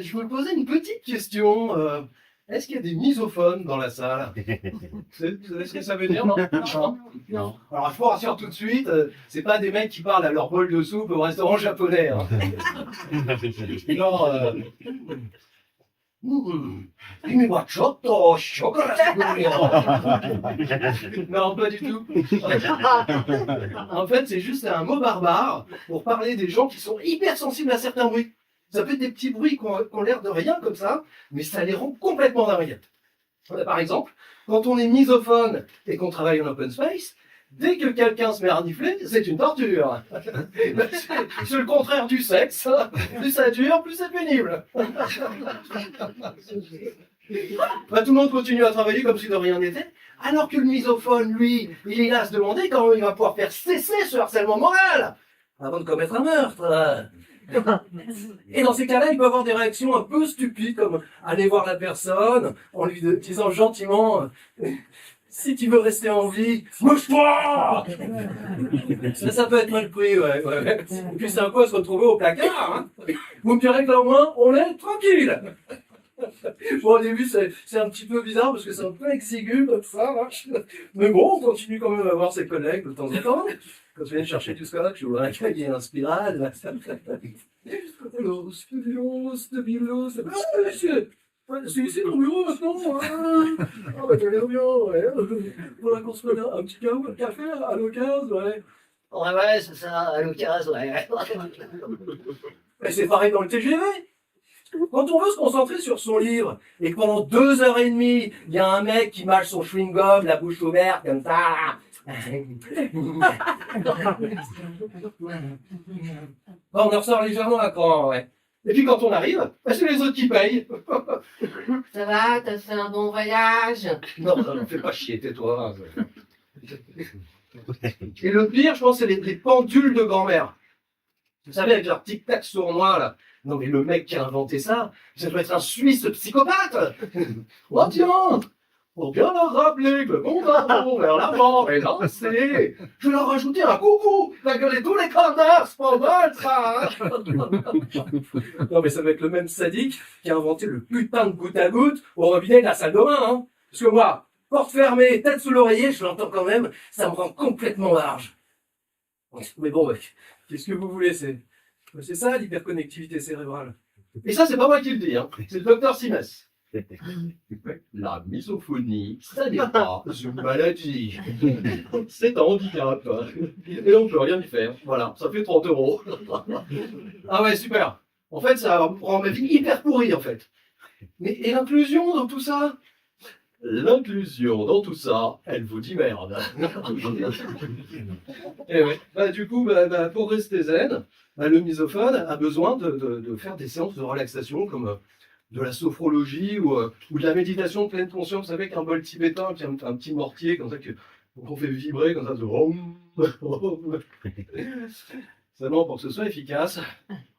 Je me posais une petite question. Est-ce qu'il y a des misophones dans la salle? Vous savez ce que ça veut dire, non? Non. Alors, je vous rassure tout de suite, c'est pas des mecs qui parlent à leur bol de soupe au restaurant japonais. Hein. Genre, non, pas du tout. En fait, c'est juste un mot barbare pour parler des gens qui sont hypersensibles à certains bruits. Ça peut être des petits bruits qui ont l'air de rien comme ça, mais ça les rend complètement dingues. Par exemple, quand on est misophone et qu'on travaille en open space, dès que quelqu'un se met à renifler, c'est une torture. C'est le contraire du sexe. Plus ça dure, plus c'est pénible. Bah, tout le monde continue à travailler comme si de rien n'était, alors que le misophone, lui, il est là à se demander comment il va pouvoir faire cesser ce harcèlement moral avant de commettre un meurtre. Et dans ces cas-là, il peut avoir des réactions un peu stupides, comme aller voir la personne en lui disant gentiment si tu veux rester en vie, mouche-toi. Ça peut être mal pris, ouais. Et puis c'est un peu à se retrouver au placard. Hein. Vous me direz que là au moins, on est tranquille. Bon, au début, c'est un petit peu bizarre parce que c'est un peu exigu comme ça. Hein. Mais bon, on continue quand même à voir ses collègues de temps en temps. Quand je viens chercher tout ça, que je ouvre un cahier un spirale. Alors, stabilo, monsieur. C'est ton bureau maintenant. Ah, bah, t'as l'air bien, ouais. Voilà qu'on se met un petit café à l'occasion, ouais. Ouais, c'est ça, à l'occasion, ouais. Mais c'est pareil dans le TGV. Quand on veut se concentrer sur son livre et que pendant 2h30, il y a un mec qui mâche son chewing-gum, la bouche ouverte, comme ça. On en ressort légèrement à cran, ouais. Et puis quand on arrive, c'est les autres qui payent. Ça va, t'as fait un bon voyage? Non, fais pas chier, tais-toi. Et le pire, je pense, c'est les pendules de grand-mère. Vous savez, avec leur tic-tac sournois, là. Non, mais le mec qui a inventé ça doit être un Suisse psychopathe. Oh tiens, pour bien leur rappeler que le bon ballon vers l'avant est lancé, je vais leur rajouter un coucou, la gueule et tous les corners, c'est pas mal ça. Non, mais ça va être le même sadique qui a inventé le putain de goutte à goutte au robinet de la salle de bain, hein. Parce que moi, porte fermée, tête sous l'oreiller, je l'entends quand même, ça me rend complètement large. Mais bon, mec, qu'est-ce que vous voulez, c'est ça l'hyperconnectivité cérébrale. Et ça, c'est pas moi qui le dis, hein. C'est le docteur Simès. La misophonie, ça n'est pas une maladie. C'est un handicap. Et on peut rien y faire. Voilà, ça fait 30 €. Ah ouais, super. En fait, ça rend ma vie hyper pourrie, en fait. Mais et l'inclusion dans tout ça? L'inclusion dans tout ça, elle vous dit merde. Et ouais. Du coup, pour rester zen, le misophone a besoin de faire des séances de relaxation comme de la sophrologie ou de la méditation de pleine conscience avec un bol tibétain, puis un petit mortier comme ça qu'on fait vibrer comme ça. Seulement pour que ce soit efficace,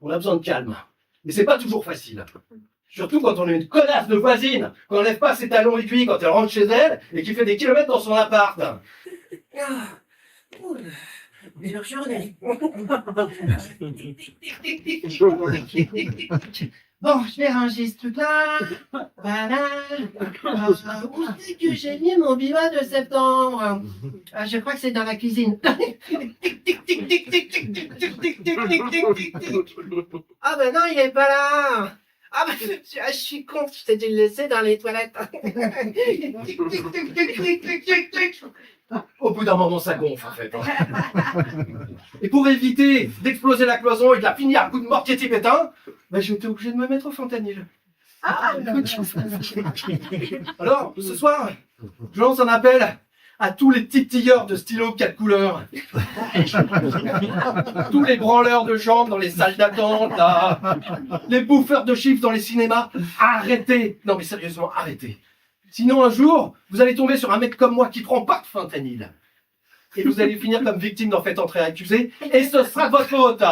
on a besoin de calme. Mais c'est pas toujours facile. Surtout quand on a une connasse de voisine, qu'on n'enlève pas ses talons aiguilles quand elle rentre chez elle et qui fait des kilomètres dans son appart. Meilleure journée. Bon, je vais ranger ce truc-là. Voilà. Où c'est que j'ai mis mon bilan de septembre? Je crois que c'est dans la cuisine. Ah ben non, il est pas là. Ah ben je suis con, je t'ai dû le laisser dans les toilettes. Au bout d'un moment, ça gonfle, en fait. Et pour éviter d'exploser la cloison et de la finir à coup de mortier tibétain, j'étais obligé de me mettre au fentanyl. Alors, ce soir, je lance un appel à tous les titilleurs de stylos 4 couleurs. Tous les branleurs de jambes dans les salles d'attente, là. Les bouffeurs de chiffres dans les cinémas. Arrêtez. Non mais sérieusement, arrêtez. Sinon un jour, vous allez tomber sur un mec comme moi qui prend pas de fentanyl. Et vous allez finir comme victime d'en fait entrer accusé. Et ce sera de votre faute.